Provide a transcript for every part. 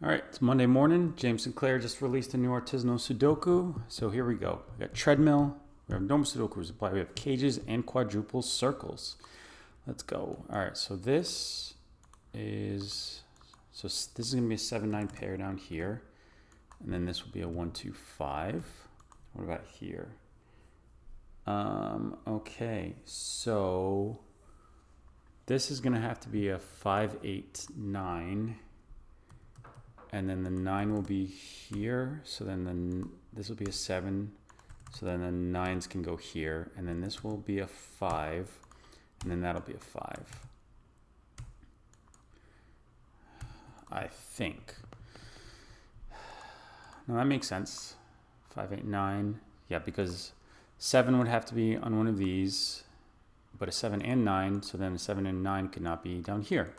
All right, it's Monday morning. James Sinclair just released a new artisanal Sudoku. So here we go. We got treadmill, we have normal Sudoku supply, we have cages and quadruple circles. Let's go. All right, so this is going to be a 7-9 pair down here. And then this will be a 1-2-5. What about here? Okay, so this is going to have to be a 5-8-9. And then the 9 will be here. So then this will be a 7. So then the 9s can go here. And then this will be a 5. And then that'll be a 5. I think. Now that makes sense. 5, 8, 9. Yeah, because 7 would have to be on one of these. But a 7 and 9. So then a 7 and 9 could not be down here.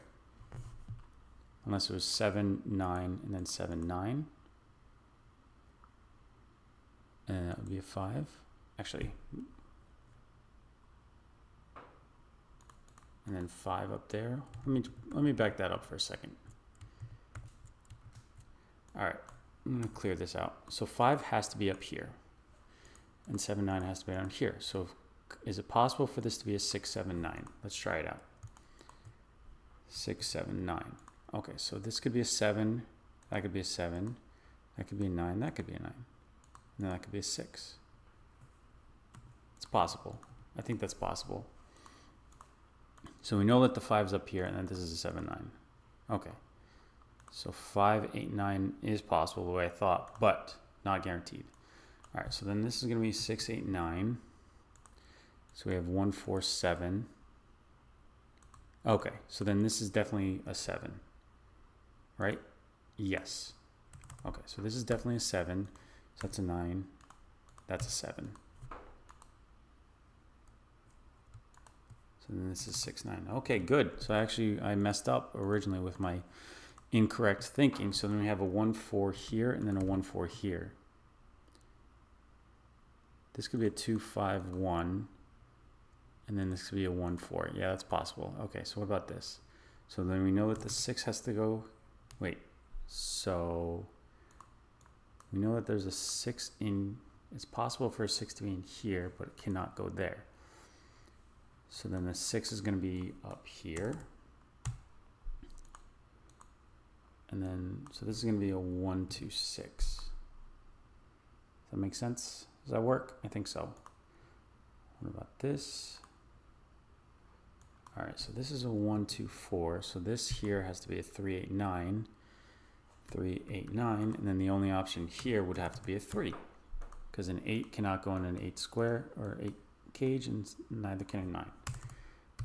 Unless it was 7, 9, and then 7, 9. And that would be a 5. Actually. And then 5 up there. Let me back that up for a second. All right. I'm going to clear this out. So 5 has to be up here. And 7, 9 has to be down here. So is it possible for this to be a 6, 7, 9? Let's try it out. 6, 7, 9. Okay, so this could be a 7, that could be a 7, that could be a 9, that could be a 9, and then that could be a 6. It's possible. I think that's possible. So we know that the 5's up here, and then this is a 7, 9. Okay. So 5, 8, 9 is possible the way I thought, but not guaranteed. All right, so then this is going to be 6, 8, 9. So we have 1, 4, 7. Okay, so then this is definitely a 7. Right? Yes. Okay, so this is definitely a 7. So that's a 9. That's a 7. So then this is 6, 9. Okay, good. So I messed up originally with my incorrect thinking. So then we have a 1, 4 here and then a 1, 4 here. This could be a 2, 5, 1. And then this could be a 1, 4. Yeah, that's possible. Okay, so what about this? So then we know that the 6 has to go... Wait, so we know that there's a 6 in, it's possible for a 6 to be in here, but it cannot go there. So then the 6 is going to be up here. And then, so this is going to be a 1, 2, 6. Does that make sense? Does that work? I think so. What about this? All right, so this is a 1, 2, 4. So this here has to be a 3, 8, 9. 3, 8, 9. And then the only option here would have to be a 3. Because an 8 cannot go in an 8 square or 8 cage, and neither can a 9. I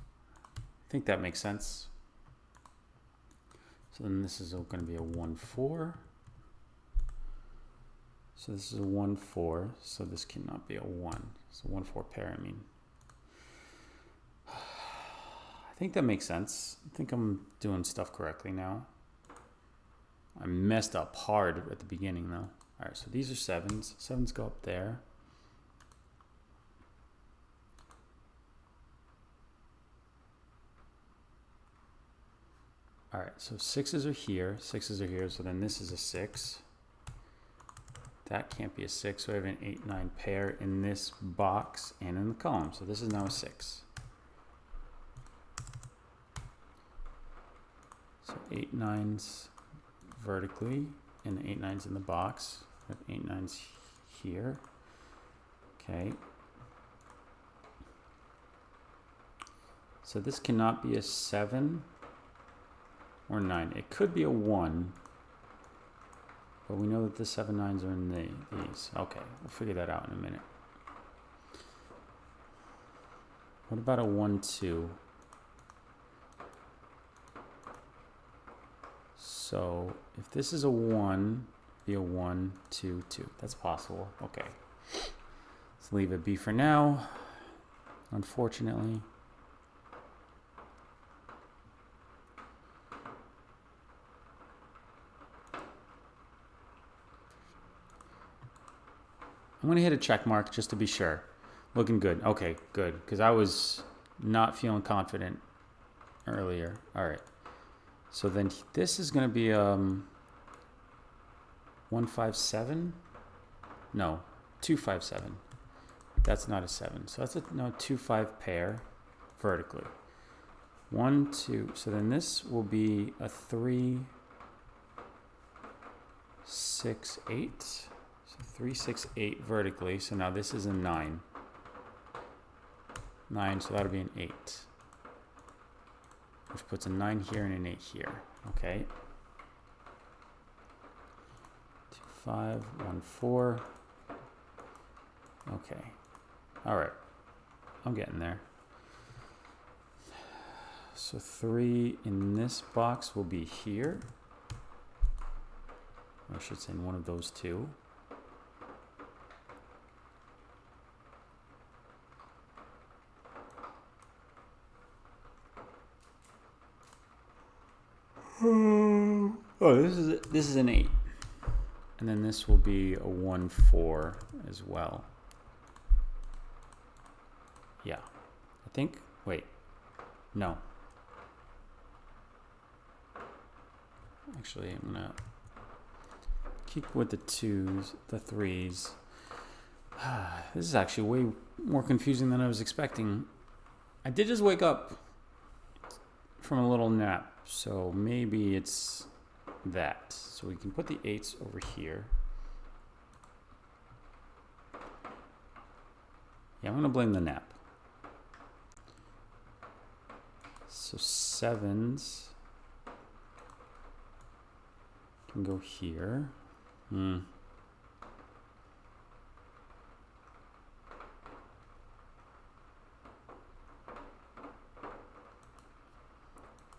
think that makes sense. So then this is going to be a 1, 4. So this is a 1, 4. So this cannot be a 1. It's a 1, 4 pair, I mean. I think that makes sense. I think I'm doing stuff correctly now. I messed up hard at the beginning though. All right, so these are 7s. 7s go up there. All right, so 6s are here. 6s are here, so then this is a 6. That can't be a 6, so I have an 8, 9 pair in this box and in the column. So this is now a 6. So 8, 9s vertically and 8, 9s in the box. We have 8, 9s here. Okay. So this cannot be a 7 or 9. It could be a 1, but we know that the 7, 9s are in these. Okay, we'll figure that out in a minute. What about a 1, 2? So if this is a 1, be a 1, 2, 2. That's possible. Okay. Let's leave it be for now. Unfortunately. I'm going to hit a check mark just to be sure. Looking good. Okay, good. Because I was not feeling confident earlier. All right. So then this is going to be 157? No, 257. That's not a 7. So that's a 2-5 pair vertically. 1, 2. So then this will be a 3, 6, 8. So 3, 6, 8 vertically. So now this is a 9. 9, so that'll be an 8. Which puts a 9 here and an 8 here. Okay. 2, 5, 1, 4. Okay. All right. I'm getting there. So 3 in this box will be here. Or I should say in one of those two. Oh, this is an 8. And then this will be a 1, 4 as well. Yeah. I think, wait. No. Actually, I'm gonna keep with the 2s, the 3s. This is actually way more confusing than I was expecting. I did just wake up from a little nap, so maybe it's that. So we can put the 8s over here. Yeah, I'm gonna blame the nap. So 7s can go here.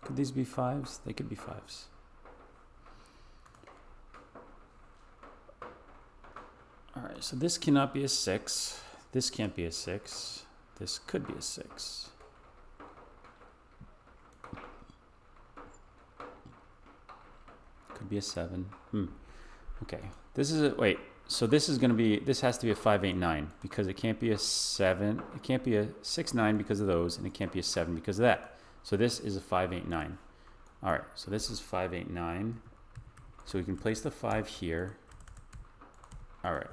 Could these be 5s? They could be 5s. All right, so this cannot be a 6. This can't be a 6. This could be a 6. Could be a 7. Okay. This is a, wait. So this is going to be, this has to be a 5, 8, 9 because it can't be a 7. It can't be a 6, 9 because of those, and it can't be a 7 because of that. So this is a 5, 8, 9. All right. So this is 5, 8, 9. So we can place the 5 here. All right.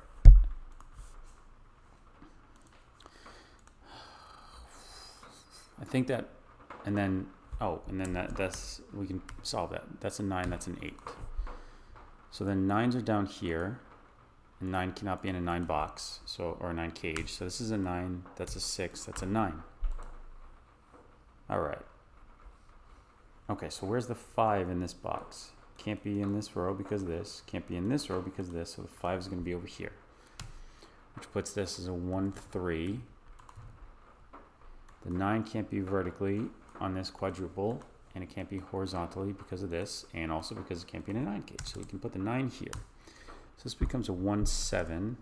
I think that, and then, oh, and then that's, we can solve that. That's a 9, that's an 8. So then 9s are down here, and 9 cannot be in a 9 box, so, or a 9 cage. So this is a 9, that's a 6, that's a 9. All right. Okay, so where's the 5 in this box? Can't be in this row because of this. Can't be in this row because of this, so the 5 is going to be over here. Which puts this as a 1, 3. The 9 can't be vertically on this quadruple, and it can't be horizontally because of this, and also because it can't be in a 9 cage. So we can put the 9 here. So this becomes a 1, 7.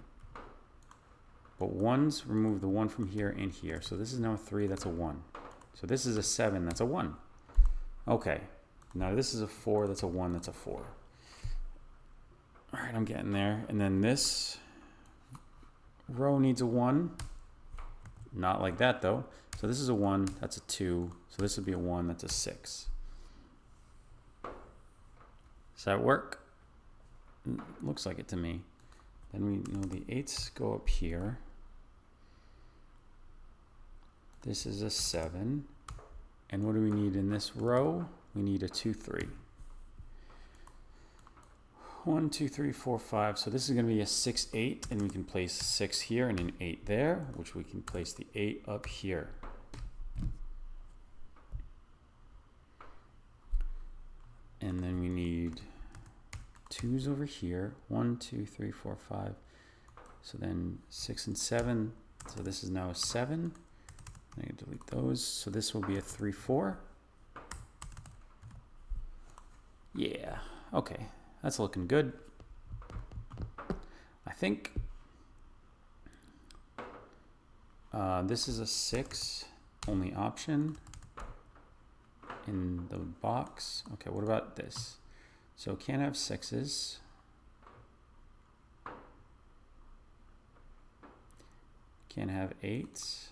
But 1s remove the 1 from here and here. So this is now a 3, that's a 1. So this is a 7, that's a 1. Okay. Now this is a 4, that's a 1, that's a 4. All right, I'm getting there. And then this row needs a 1. Not like that though. So this is a 1, that's a 2. So this would be a 1, that's a 6. Does that work? Looks like it to me. Then we know the 8s go up here. This is a 7. And what do we need in this row? We need a 2, 3. 1, 2, 3, 4, 5. So this is going to be a 6, 8. And we can place 6 here and an 8 there, which we can place the 8 up here. And then we need 2s over here. 1, 2, 3, 4, 5. So then 6 and 7. So this is now a 7. I need to delete those. So this will be a 3, 4. Yeah. Okay. That's looking good. I think this is a 6 only option in the box. Okay, what about this? So can't have 6s. Can't have 8s.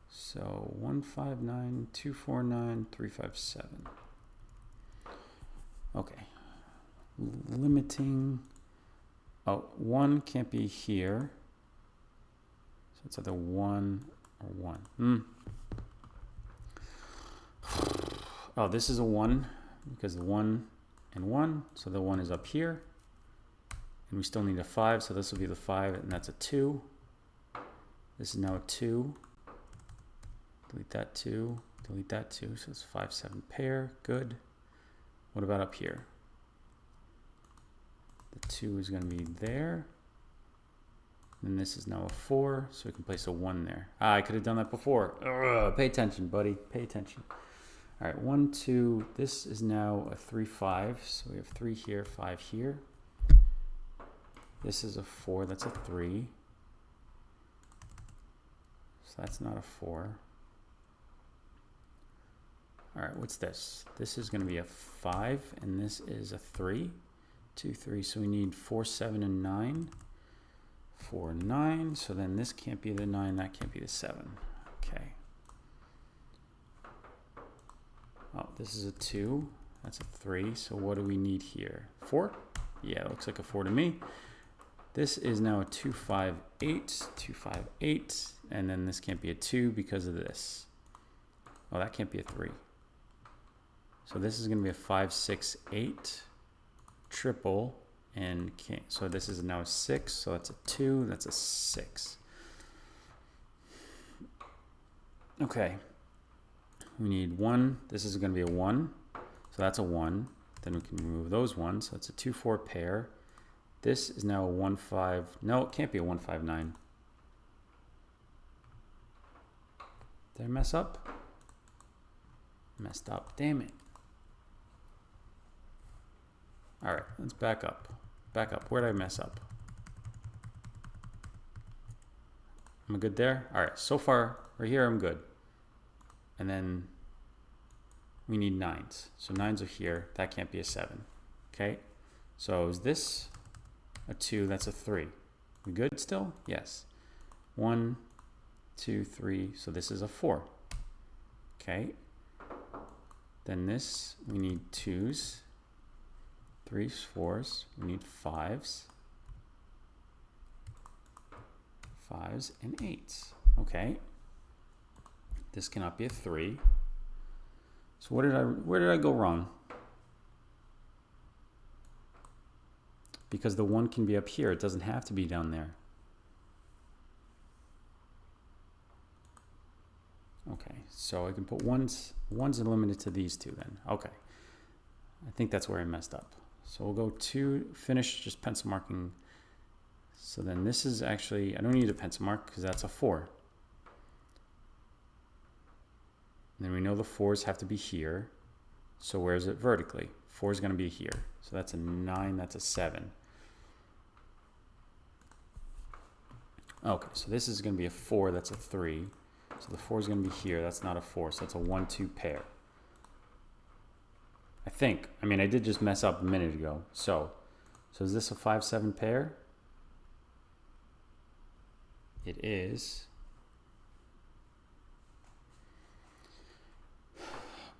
So 1, 5, 9, 2, 4, 9, 3, 5, 7. Okay, limiting. Oh, 1 can't be here. So it's either 1 or 1. Oh, this is a 1 because the 1 and 1. So the 1 is up here. And we still need a 5. So this will be the 5, and that's a 2. This is now a 2. Delete that 2. Delete that 2. So it's 5, 7 pair. Good. What about up here? The 2 is going to be there. And this is now a 4, so we can place a 1 there. Ah, I could have done that before. Ugh, pay attention, buddy. Pay attention. All right, 1, 2. This is now a 3, 5. So we have 3 here, 5 here. This is a 4. That's a 3. So that's not a 4. All right, what's this? This is going to be a 5, and this is a 3. 2, 3. So we need 4, 7, and 9. 4, 9. So then this can't be the 9. That can't be the 7. Okay. Oh, this is a 2. That's a 3. So what do we need here? 4? Yeah, it looks like a 4 to me. This is now a 2, 5, 8. 2, 5, 8. And then this can't be a 2 because of this. Oh, that can't be a 3. So this is going to be a 5, 6, 8. Triple. And can't. So this is now a 6. So that's a 2. That's a 6. Okay. We need 1. This is going to be a 1. So that's a 1. Then we can remove those ones. So it's a 2, 4 pair. This is now a 1, 5. No, it can't be a 1, 5, 9. Did I mess up? Messed up. Damn it. All right, let's back up. Back up. Where did I mess up? Am I good there? All right, so far, right here, I'm good. And then we need 9s. So 9s are here. That can't be a 7. Okay, so is this a 2? That's a 3. We good still? Yes. 1, 2, 3. So this is a 4. Okay. Then this, we need 2s, 3s, 4s. We need 5s, 5s, and 8s. Okay. This cannot be a 3. So where did I go wrong? Because the 1 can be up here. It doesn't have to be down there. Okay, so I can put ones. Ones are limited to these two then. Okay, I think that's where I messed up. So we'll go to finish just pencil marking. So then this is actually, I don't need a pencil mark because that's a 4. And then we know the 4s have to be here. So where is it vertically? 4 is going to be here. So that's a 9, that's a 7. Okay, so this is going to be a 4, that's a 3. So the 4 is going to be here. That's not a 4, so that's a 1, 2 pair. I think. I mean, I did just mess up a minute ago. So is this a 5, 7 pair? It is.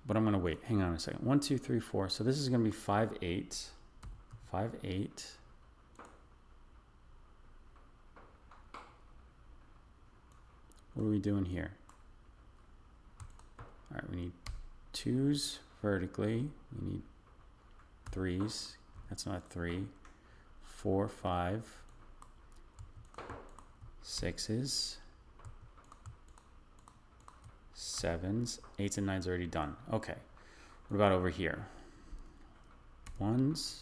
But I'm going to wait. Hang on a second. 1, 2, 3, 4. So this is going to be 5, 8. 5, 8. What are we doing here? All right, we need 2s vertically. We need 3s. That's not 3. 4, 5. 6s. 7s. 8s and 9s already done. Okay. What about over here? 1s.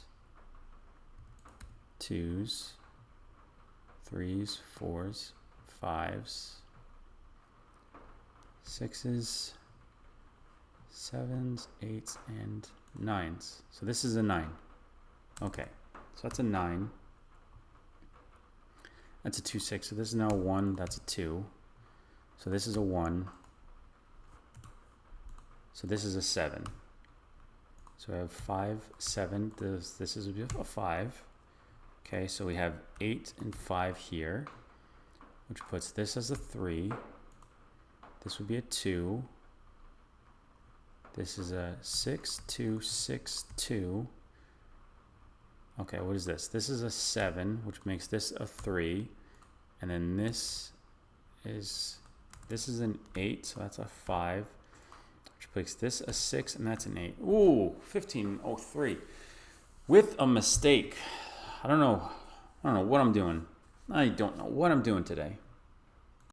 2s. 3s. 4s. 5s. 6s, 7s, 8s, and 9s. So this is a 9. Okay, so that's a 9. That's a 2, 6. So this is now a 1. That's a 2. So this is a 1. So this is a 7. So I have 5, 7. This is a 5. Okay, so we have 8 and 5 here, which puts this as a 3. This would be a 2. This is a 6, 2, 6, 2. Okay, what is this? This is a 7, which makes this a 3. And then this is an 8, so that's a 5. Which makes this a 6, and that's an 8. Ooh, 1503. With a mistake. I don't know what I'm doing. I don't know what I'm doing today.